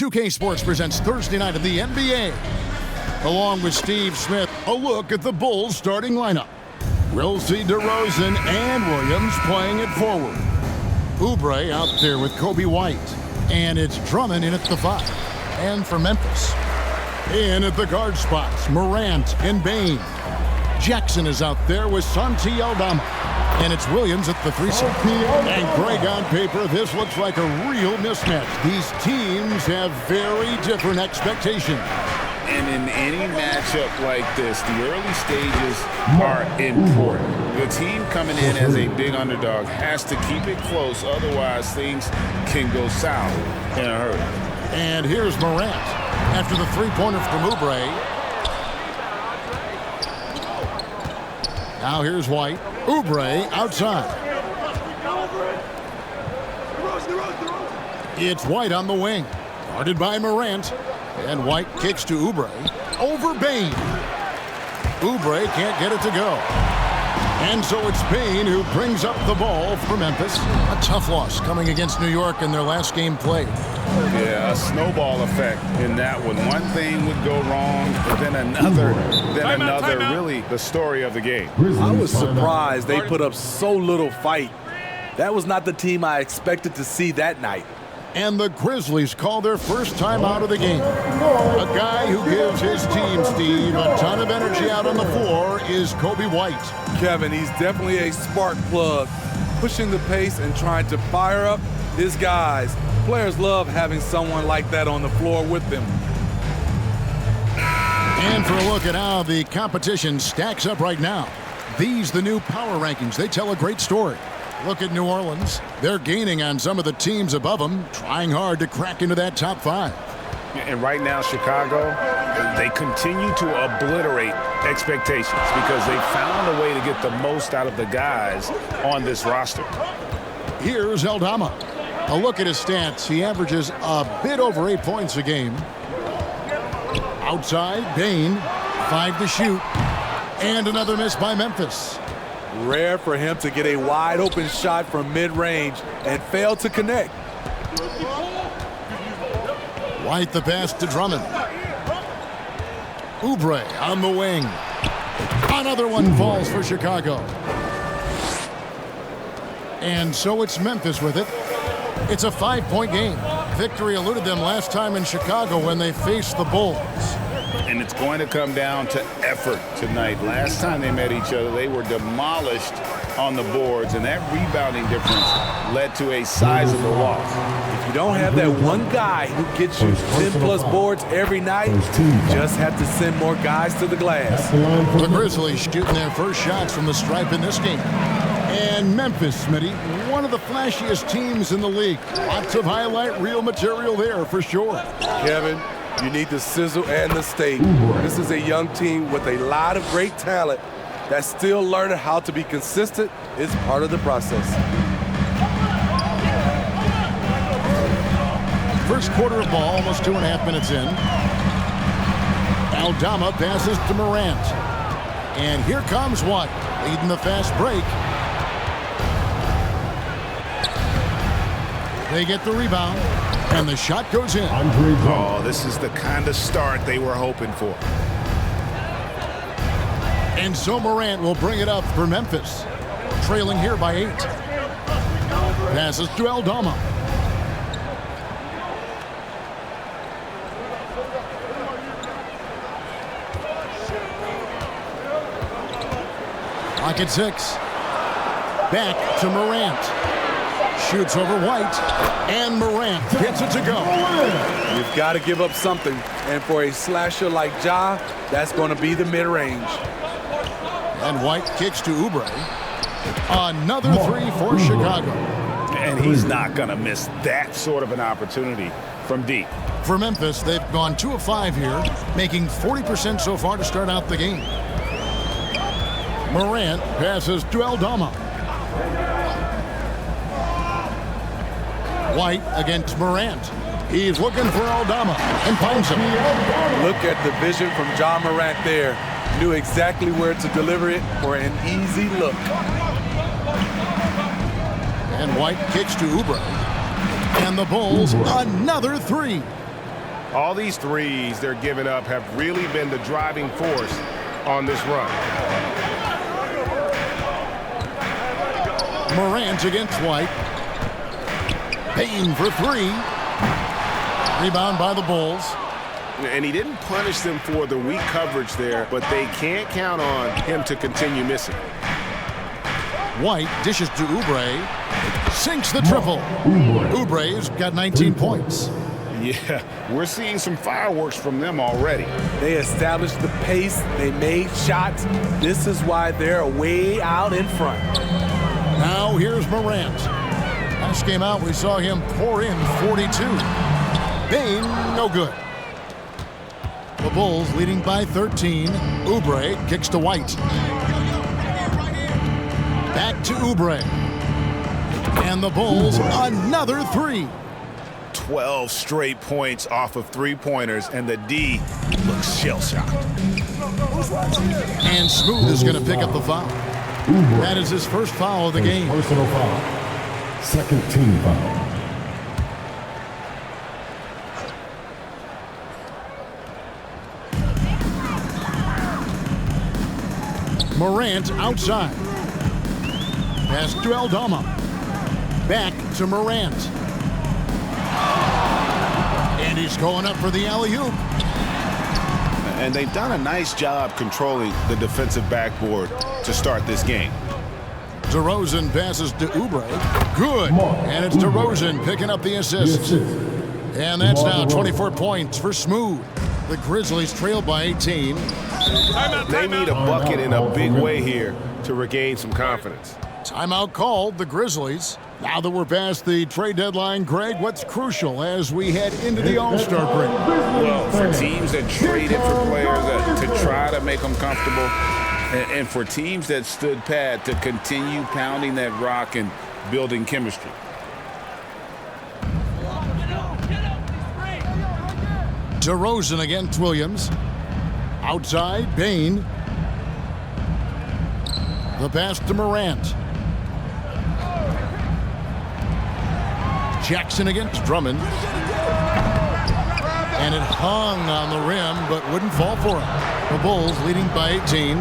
2K Sports presents Thursday night of the NBA. Along with Steve Smith, a look at the Bulls starting lineup. We'll see DeRozan and Williams playing it forward. Oubre out there with Kobe White. And it's Drummond in at the 5. And for Memphis, in at the guard spots, Morant and Bane. Jackson is out there with Santi Aldama. And it's Williams at the 3 spot. And Greg, on paper, this looks like a real mismatch. These teams have very different expectations. And in any matchup like this, the early stages are important. The team coming in as a big underdog has to keep it close, otherwise things can go south in a hurry. And here's Morant after the three-pointer from Oubre. Now here's White. Oubre outside. It's White on the wing. Guarded by Morant. And White kicks to Oubre. Over Bane. Oubre can't get it to go. And so it's Bane who brings up the ball for Memphis. A tough loss coming against New York in their last game played. Yeah, a snowball effect in that one. One thing would go wrong, then another, then another. Really the story of the game. I was surprised they put up so little fight. That was not the team I expected to see that night. And the Grizzlies call their first time out of the game. A guy who gives his team, Steve, a ton of energy out on the floor is Kobe White. Kevin, he's definitely a spark plug, pushing the pace and trying to fire up his guys. Players love having someone like that on the floor with them. And for a look at how the competition stacks up right now. These, the new power rankings, they tell a great story. Look at New Orleans. They're gaining on some of the teams above them, trying hard to crack into that top 5. And right now, Chicago, they continue to obliterate expectations because they found a way to get the most out of the guys on this roster. Here's Aldama. A look at his stats. He averages a bit over 8 points a game. Outside, Bane, 5 to shoot. And another miss by Memphis. Rare for him to get a wide-open shot from mid-range and fail to connect. White the pass to Drummond. Oubre on the wing. Another one falls for Chicago. And so it's Memphis with it. It's a 5-point game. Victory eluded them last time in Chicago when they faced the Bulls. And it's going to come down to effort tonight. Last time they met each other, they were demolished on the boards, and that rebounding difference led to a sizable loss. If you don't have that one guy who gets you 10-plus boards every night, you just have to send more guys to the glass. The Grizzlies shooting their first shots from the stripe in this game. And Memphis, Smitty, one of the flashiest teams in the league. Lots of highlight reel material there for sure. Kevin, you need the sizzle and the steak. This is a young team with a lot of great talent that's still learning how to be consistent. It's part of the process. First quarter of ball, almost 2.5 minutes in. Aldama passes to Morant. And here comes White, leading the fast break. They get the rebound, and the shot goes in. Oh, this is the kind of start they were hoping for. And so Morant will bring it up for Memphis, trailing here by 8. Passes to Aldama. Clock at 6. Back to Morant. Shoots over White, and Morant gets it to go. You've got to give up something, and for a slasher like Ja, that's going to be the mid-range. And White kicks to Oubre. Another 3 for Chicago. And he's not going to miss that sort of an opportunity from deep. For Memphis, they've gone 2 of 5 here, making 40% so far to start out the game. Morant passes to Aldama. White against Morant. He's looking for Aldama and finds him. Look at the vision from Ja Morant there. Knew exactly where to deliver it for an easy look. And White kicks to Oubre. And the Bulls, another 3. All these threes they're giving up have really been the driving force on this run. Morant against White. Payne for three. Rebound by the Bulls. And he didn't punish them for the weak coverage there, but they can't count on him to continue missing. White dishes to Oubre. Sinks the triple. Oubre's got 19 points. Yeah, we're seeing some fireworks from them already. They established the pace. They made shots. This is why they're way out in front. Now here's Morant. Last game out, we saw him pour in 42. Payne, no good. The Bulls leading by 13. Oubre kicks to White. Back to Oubre. And the Bulls, another three. 12 straight points off of three-pointers, and the D looks shell-shocked. And Smooth is going to pick up the foul. That is his first foul of the game. Personal foul. Second team foul. Morant outside. Pass to Aldama. Back to Morant. And he's going up for the alley-oop. And they've done a nice job controlling the defensive backboard to start this game. DeRozan passes to Oubre. Good. And it's DeRozan picking up the assist. And that's now 24 points for Smooth. The Grizzlies trail by 18. They need a bucket in a big way here to regain some confidence. Timeout called, the Grizzlies. Now that we're past the trade deadline, Greg, what's crucial as we head into the All-Star break? Well, for teams that traded for players to try to make them comfortable, and for teams that stood pat to continue pounding that rock and building chemistry. DeRozan against Williams. Outside, Payne. The pass to Morant. Jackson against Drummond. And it hung on the rim, but wouldn't fall for him. The Bulls leading by 18.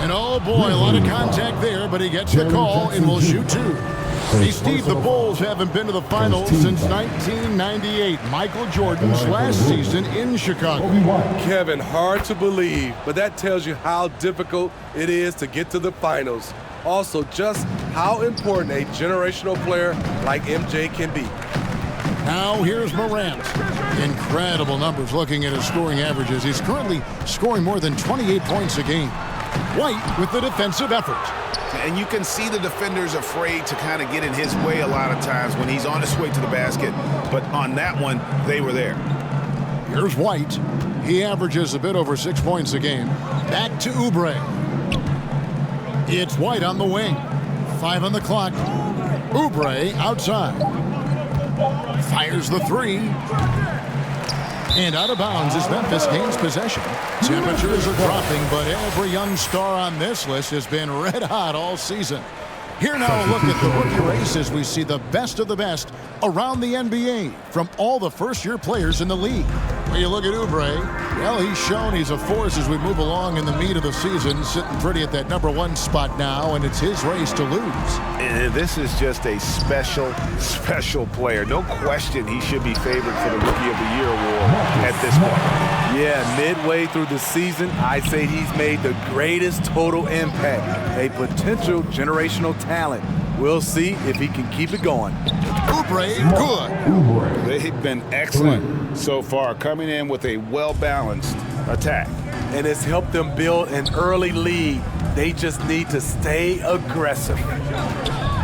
And oh boy, a lot of contact there, but he gets the call and will shoot two. Hey, Steve, the Bulls haven't been to the finals since 1998. Michael Jordan's last season in Chicago. Kevin, hard to believe, but that tells you how difficult it is to get to the finals. Also, just how important a generational player like MJ can be. Now here's Morant. Incredible numbers looking at his scoring averages. He's currently scoring more than 28 points a game. White with the defensive effort. And you can see the defenders afraid to kind of get in his way a lot of times when he's on his way to the basket. But on that one, they were there. Here's White. He averages a bit over 6 points a game. Back to Oubre. It's White on the wing. 5 on the clock. Oubre outside. Fires the three. And out of bounds as Memphis gains possession. Temperatures are dropping, but every young star on this list has been red hot all season. Here now a look at the rookie race as we see the best of the best around the NBA from all the first-year players in the league. When you look at Oubre, well, he's shown he's a force as we move along in the meat of the season, sitting pretty at that #1 spot now, and it's his race to lose. And this is just a special, special player. No question he should be favored for the Rookie of the Year award at this point. Yeah, midway through the season, I say he's made the greatest total impact. A potential generational talent. We'll see if he can keep it going. Oubre, good. They've been excellent so far, coming in with a well-balanced attack. And it's helped them build an early lead. They just need to stay aggressive.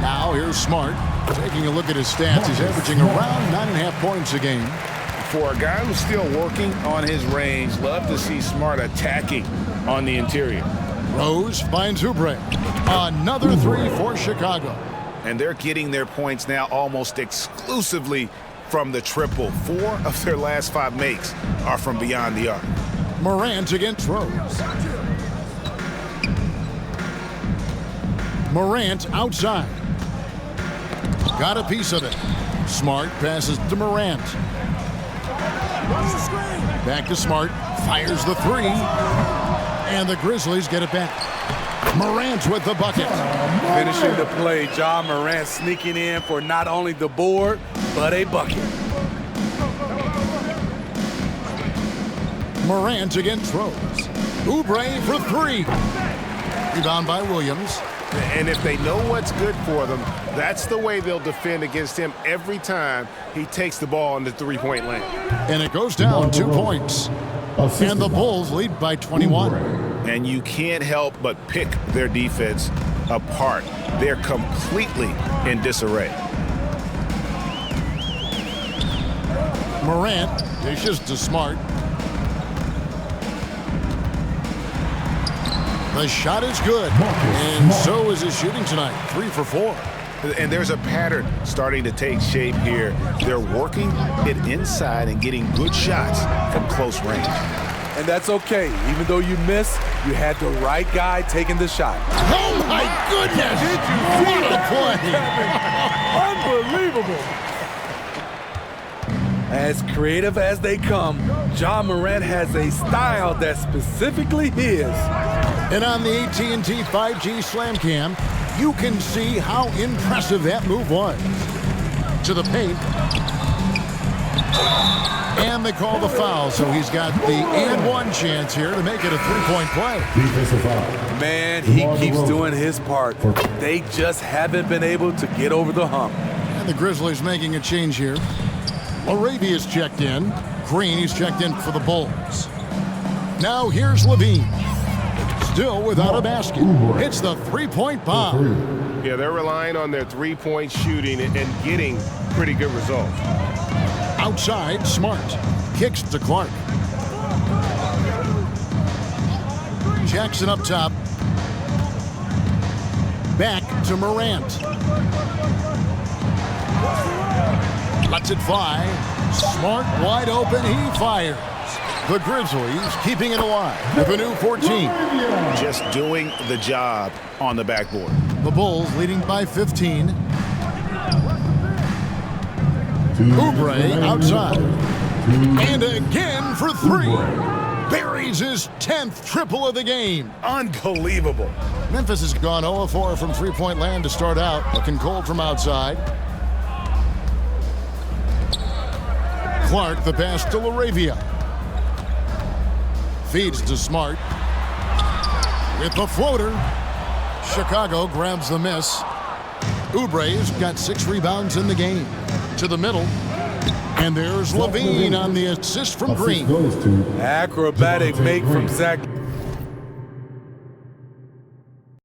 Now here's Smart. Taking a look at his stats, he's averaging around 9.5 points a game. For a guy who's still working on his range, love to see Smart attacking on the interior. Rose finds Oubre. Another three for Chicago. And they're getting their points now almost exclusively from the triple. 4 of their last 5 makes are from beyond the arc. Morant against Rose. Morant outside. Got a piece of it. Smart passes to Morant. Back to Smart. Fires the three. And the Grizzlies get it back. Morant with the bucket. Finishing the play, Ja Morant sneaking in for not only the board, but a bucket. Morant again throws. Oubre for three. Rebound by Williams. And if they know what's good for them, that's the way they'll defend against him every time he takes the ball in the three-point lane. And it goes down 2 points. And the Bulls lead by 21. And you can't help but pick their defense apart. They're completely in disarray. Morant dishes to Smart. The shot is good, and so is his shooting tonight, 3 for 4. And there's a pattern starting to take shape here. They're working it inside and getting good shots from close range. And that's okay. Even though you missed, you had the right guy taking the shot. Oh, my goodness! Did you see the play? Unbelievable. As creative as they come, Ja Morant has a style that's specifically his. And on the AT&T 5G Slam Cam, you can see how impressive that move was. To the paint. And they call the foul, so he's got the and one chance here to make it a three-point play. Man, he keeps doing his part. They just haven't been able to get over the hump. And the Grizzlies making a change here. Arabia's checked in. Green, he's checked in for the Bulls. Now here's Levine. Still without a basket. It's the three-point bomb. Yeah, they're relying on their three-point shooting and getting pretty good results. Outside, Smart. Kicks to Clark. Jackson up top. Back to Morant. Lets it fly. Smart wide open. He fires. The Grizzlies keeping it alive with a new 14. Just doing the job on the backboard. The Bulls leading by 15. Oubre outside. And again for three. Buries his 10th triple of the game. Unbelievable. Memphis has gone 0-4 from three-point land to start out. Looking cold from outside. Clark, the pass to LaRavia. Feeds to Smart. With the floater. Chicago grabs the miss. Oubre's got 6 rebounds in the game. To the middle. And there's Levine on the assist from Green. Acrobatic make from Zach.